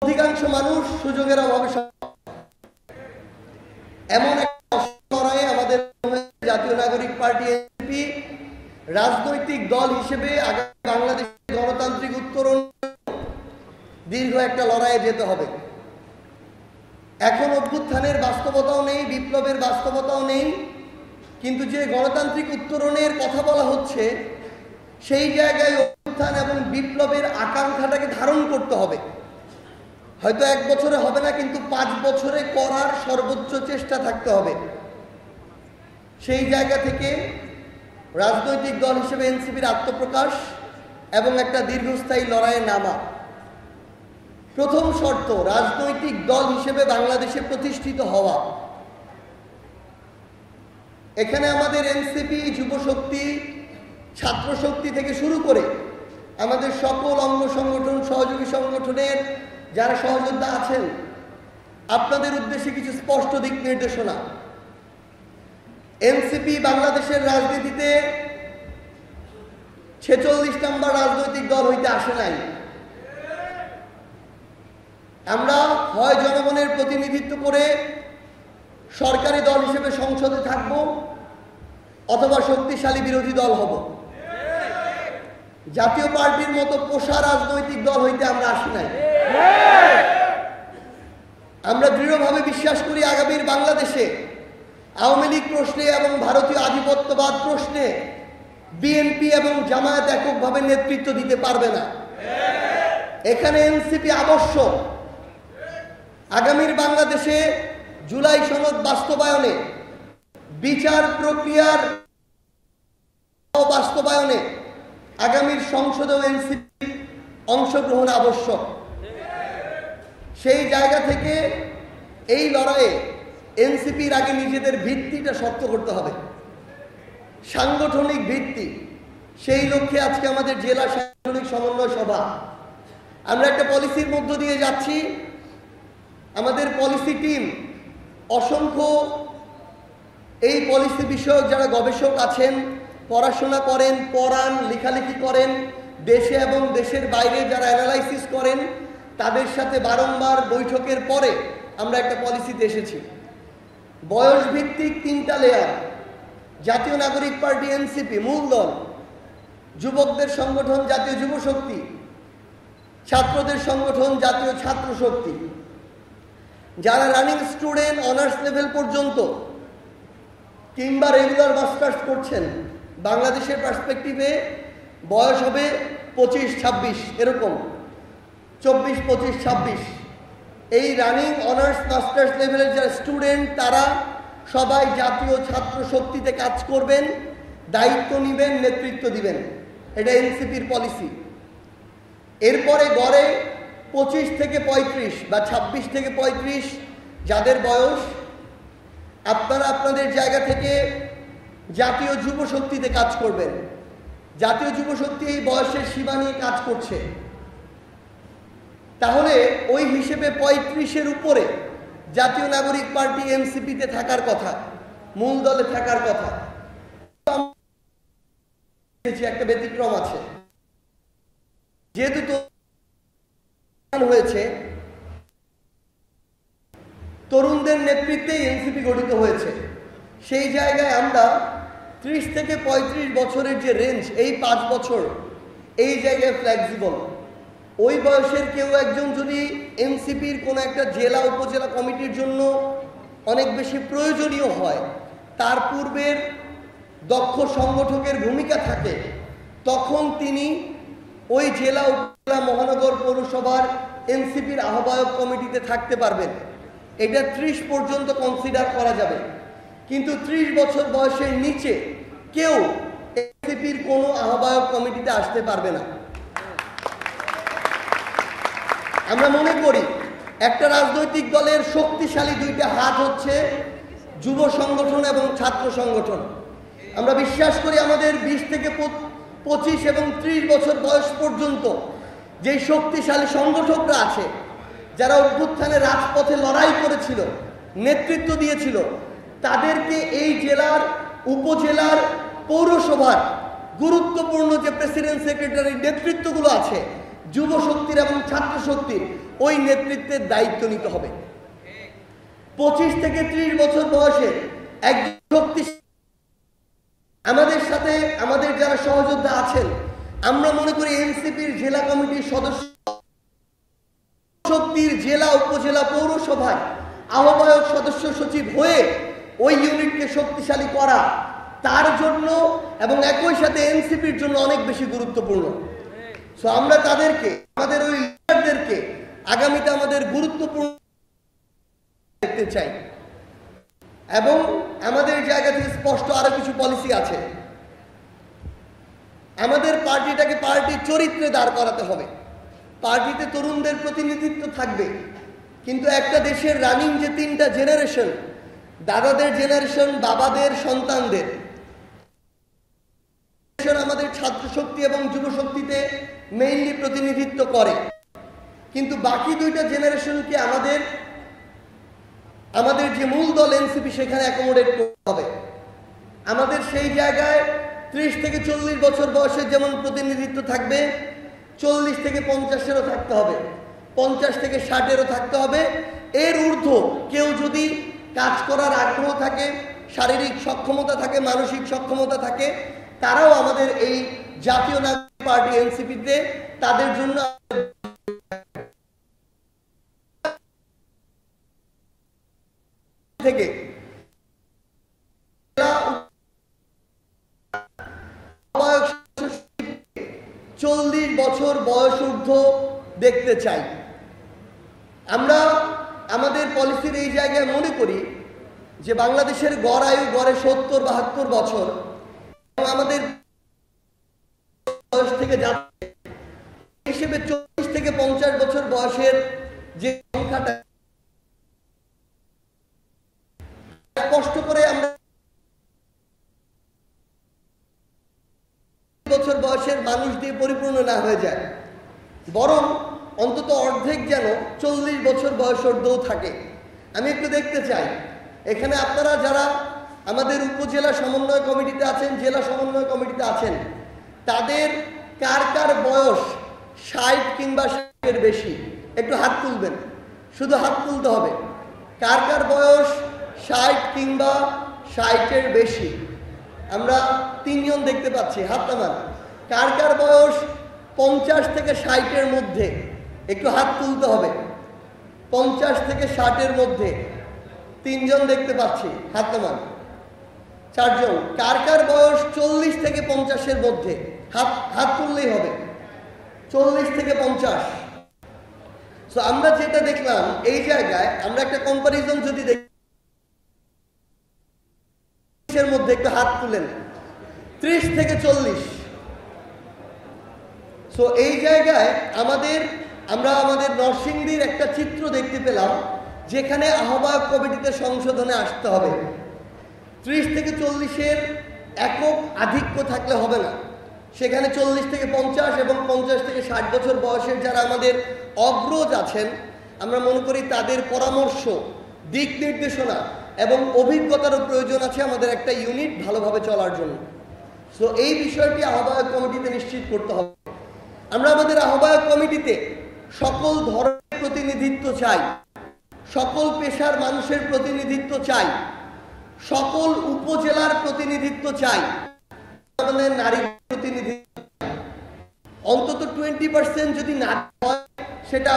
অধিকাংশ মানুষ সুযোগের অভাবে এমন একটা লড়াইয়ে আমাদের জাতীয় নাগরিক পার্টি এনসিপি রাজনৈতিক দল হিসেবে আগামী বাংলাদেশের গণতান্ত্রিক উত্তরণ দীর্ঘ একটা লড়াইয়ে যেতে হবে। এখন অভ্যুত্থানের বাস্তবতাও নেই, বিপ্লবের বাস্তবতাও নেই, কিন্তু যে গণতান্ত্রিক উত্তরণের কথা বলা হচ্ছে সেই জায়গায় অভ্যুত্থান এবং বিপ্লবের আকাঙ্ক্ষাটাকে ধারণ করতে হবে। হয়তো 1 বছরে হবে না, কিন্তু 5 বছরে করার সর্বোচ্চ চেষ্টা থাকতে হবে। সেই জায়গা থেকে রাজনৈতিক দল হিসেবে এনসিপির আত্মপ্রকাশ এবং একটা দীর্ঘস্থায়ী লড়াইয়ে নামা। প্রথম শর্ত, রাজনৈতিক দল হিসেবে বাংলাদেশে প্রতিষ্ঠিত হওয়া। এখানে আমাদের এনসিপি, যুবশক্তি, ছাত্রশক্তি থেকে শুরু করে আমাদের সকল অঙ্গ সংগঠন, সহযোগী সংগঠনের যারা সহযোদ্ধা আছেন, আপনাদের উদ্দেশ্যে কিছু স্পষ্ট দিক নির্দেশনা। এনসিপি বাংলাদেশের রাজনীতিতে 46 নম্বর রাজনৈতিক দল হইতে আসে নাই। আমরা হয় জনগণের প্রতিনিধিত্ব করে সরকারি দল হিসেবে সংসদে থাকব, অথবা শক্তিশালী বিরোধী দল হব। জাতীয় পার্টির মতো পোষা রাজনৈতিক দল হইতে আমরা আসি নাই। আমরা দৃঢ়ভাবে বিশ্বাস করি আগামীর বাংলাদেশে আওয়ামী লীগ প্রশ্নে এবং ভারতীয় আধিপত্যবাদ প্রশ্নে বিএনপি এবং জামায়াত এককভাবে নেতৃত্ব দিতে পারবে না। এখানে এনসিপি আবশ্যক। আগামীর বাংলাদেশে জুলাই সনদ বাস্তবায়নে, বিচার প্রক্রিয়ার বাস্তবায়নে আগামীর সংসদেও এনসিপি অংশগ্রহণ আবশ্যক। সেই জায়গা থেকে এই লড়াইয়ে এনসিপির আগে নিজেদের ভিত্তিটা শক্ত করতে হবে, সাংগঠনিক ভিত্তি। সেই লক্ষ্যে আজকে আমাদের জেলা সাংগঠনিক সমন্বয় সভা। আমরা একটা পলিসির মধ্য দিয়ে যাচ্ছি। আমাদের পলিসি টিম অসংখ্য এই পলিসি বিষয়ক যারা গবেষক আছেন, পড়াশোনা করেন, পড়ান, লেখালেখি করেন, দেশে এবং দেশের বাইরে যারা অ্যানালাইসিস করেন, তাদের সাথে বারংবার বৈঠকের পরে আমরা একটা পলিসিতে এসেছি। বয়স ভিত্তিক 3টা লেয়ার। জাতীয় নাগরিক পার্টি এনসিপি মূল দল, যুবকদের সংগঠন জাতীয় যুব শক্তি, ছাত্রদের সংগঠন জাতীয় ছাত্র শক্তি। যারা রানিং স্টুডেন্ট অনার্স লেভেল পর্যন্ত কিংবা রেগুলার মাস্টার্স করছেন, বাংলাদেশের পার্সপেক্টিভে বয়স হবে 25-26, এরকম 24-25-26। এই রানিং অনার্স মাস্টার্স লেভেলের যারা স্টুডেন্ট, তারা সবাই জাতীয় ছাত্র শক্তিতে কাজ করবেন, দায়িত্ব নেবেন, নেতৃত্ব দিবেন। এটা এনসিপির পলিসি। এরপরে গড়ে 25 থেকে 35 বা 26 থেকে 35 যাদের বয়স, আপনারা আপনাদের জায়গা থেকে জাতীয় যুব শক্তিতে কাজ করবেন। জাতীয় যুব শক্তি এই বয়সের সীমা নিয়ে কাজ করছে। তাহলে ওই হিসেবে 35-এর উপরে জাতীয় নাগরিক পার্টি এনসিপিতে থাকার কথা, মূল দলে থাকার কথা। একটা ব্যতিক্রম আছে, যেহেতু হয়েছে তরুণদের নেতৃত্বে এনসিপি গঠিত হয়েছে, সেই জায়গায় আমরা 30 থেকে 35 বছরের যে রেঞ্জ, এই 5 বছর এই জায়গায় ফ্লেক্সিবল। ওই বয়সের কেউ একজন যদি এনসিপির কোনো একটা জেলা উপজেলা কমিটির জন্য অনেক বেশি প্রয়োজনীয় হয়, তার পূর্বের দক্ষ সংগঠকের ভূমিকা থাকে, তখন তিনি ওই জেলা উপজেলা মহানগর পৌরসভার এনসিপির আহ্বায়ক কমিটিতে থাকতে পারবেন। এটা 30 পর্যন্ত কনসিডার করা যাবে। কিন্তু 30 বছর বয়সের নিচে কেউ এনসিপির কোনো আহ্বায়ক কমিটিতে আসতে পারবে না। আমরা মনে করি একটা রাজনৈতিক দলের শক্তিশালী 2টা হাত হচ্ছে যুব সংগঠন এবং ছাত্র সংগঠন। আমরা বিশ্বাস করি আমাদের 20 থেকে 25 এবং 30 বছর বয়স পর্যন্ত যে শক্তিশালী সংগঠকরা আছে, যারা অভ্যুত্থানে রাজপথে লড়াই করেছিল, নেতৃত্ব দিয়েছিল, তাদেরকে এই জেলার, উপজেলার, পৌরসভার গুরুত্বপূর্ণ যে প্রেসিডেন্ট সেক্রেটারি নেতৃত্বগুলো আছে, যুব শক্তির এবং ছাত্র শক্তির ওই নেতৃত্বের দায়িত্ব নিতে হবে। 25 থেকে 30 বছর বয়সে একজন শক্তি আমাদের সাথে আমাদের যারা সহযোদ্ধা আছেন, আমরা মনে করি এনসিপির জেলা কমিটির সদস্য শক্তির জেলা উপজেলা পৌরসভায় আহ্বায়ক সদস্য সচিব হয়ে ওই ইউনিটকে শক্তিশালী করা তার জন্য এবং একই সাথে এনসিপির জন্য অনেক বেশি গুরুত্বপূর্ণ। সো আমরা তাদেরকে, আমাদের ওই লিডারদেরকে আগামীতে আমাদের গুরুত্বপূর্ণ দেখতে চাই এবং আমাদের জায়গা থেকে স্পষ্ট আরো কিছু পলিসি আছে। আমাদের পার্টিটাকে পার্টির চরিত্রে দাঁড় করাতে হবে। পার্টিতে তরুণদের প্রতিনিধিত্ব থাকবে, কিন্তু একটা দেশের রানিং যে 3টা জেনারেশন, দাদাদের জেনারেশন, বাবাদের, সন্তানদের, আমাদের ছাত্র শক্তি এবং যুব শক্তিতে মেইনলি প্রতিনিধিত্ব করে, কিন্তু বাকি 2টা জেনারেশনকে আমাদের যে মূল দল এনসিপি সেখানে অ্যাকোমোডেট করতে হবে। আমাদের সেই জায়গায় 30 থেকে 40 বছর বয়সের যেমন প্রতিনিধিত্ব থাকবে, 40 থেকে 50-এরও থাকতে হবে, 50 থেকে 60-এরও থাকতে হবে। এর ঊর্ধ্ব কেউ যদি কাজ করার আগ্রহ থাকে, শারীরিক সক্ষমতা থাকে, মানসিক সক্ষমতা থাকে, তারাও আমাদের এই জাতীয় নাগরিক পার্টি এনসিপিতে তাদের জন্য থেকে 40 বছর বয়স ঊর্ধ্ব দেখতে চাই। আমরা আমাদের পলিসির এই জায়গায় মনে করি যে বাংলাদেশের গড় আয়ু গড়ে 70-72 বছর, আমাদের বয়স থেকে যাচ্ছে হিসেবে 40 থেকে 50 বছর বয়সের যে সংখ্যাটা স্পষ্ট করে আমরা বছর বয়সের মানুষ দিয়ে পরিপূর্ণ না হয়ে যায়, বরং অন্তত অর্ধেক যেন 40 বছর বয়সেও থাকে। আমি একটু দেখতে চাই এখানে আপনারা যারা আমাদের উপজেলা সমন্বয় কমিটিতে আছেন, জেলা সমন্বয় কমিটিতে আছেন, তাদের কার কার বয়স 60 কিংবা 60-এর বেশি একটু হাত তুলবেন। শুধু হাত তুলতে হবে। কার কার বয়স 60 কিংবা 60-এর বেশি? আমরা 3 জন দেখতে পাচ্ছি, হাত নামান। কার কার বয়স 50 থেকে 60-এর মধ্যে? একটু হাত তুলতে হবে। 50 থেকে 60-এর মধ্যে 3 জন দেখতে পাচ্ছি, হাত নামান। 4 জন। কার কার বয়স 40 থেকে 50-এর মধ্যে? হাত তুললেই হবে। 40 থেকে 50। সো আমরা যেটা দেখলাম এই জায়গায়, আমরা একটা কম্পারিজন যদি দেখি এর মধ্যে একটু হাত তুলেন, 30 থেকে 40। সো এই জায়গায় আমরা আমাদের নরসিংদীর একটা চিত্র দেখতে পেলাম যেখানে আহ্বায়ক কমিটিতে সংশোধনে আসতে হবে। 30 থেকে 40-এর একক আধিক্য থাকলে হবে না, সেখানে 40 থেকে 50 এবং 50 থেকে 60 বছর বয়সের যারা আমাদের অগ্রজ আছেন, আমরা মনে করি তাদের পরামর্শ, দিক নির্দেশনা এবং অভিজ্ঞতারও প্রয়োজন আছে আমাদের একটা ইউনিট ভালোভাবে চলার জন্য। সো এই বিষয়টি আহ্বায়ক কমিটিতে নিশ্চিত করতে হবে। আমরা আমাদের আহ্বায়ক কমিটিতে সকল ধরনের প্রতিনিধিত্ব চাই, সকল পেশার মানুষের প্রতিনিধিত্ব চাই, সকল উপজেলার প্রতিনিধিত্ব চাই, আমাদের নারী প্রতিনিধিত্ব অন্তত 20% যদি না হয় সেটা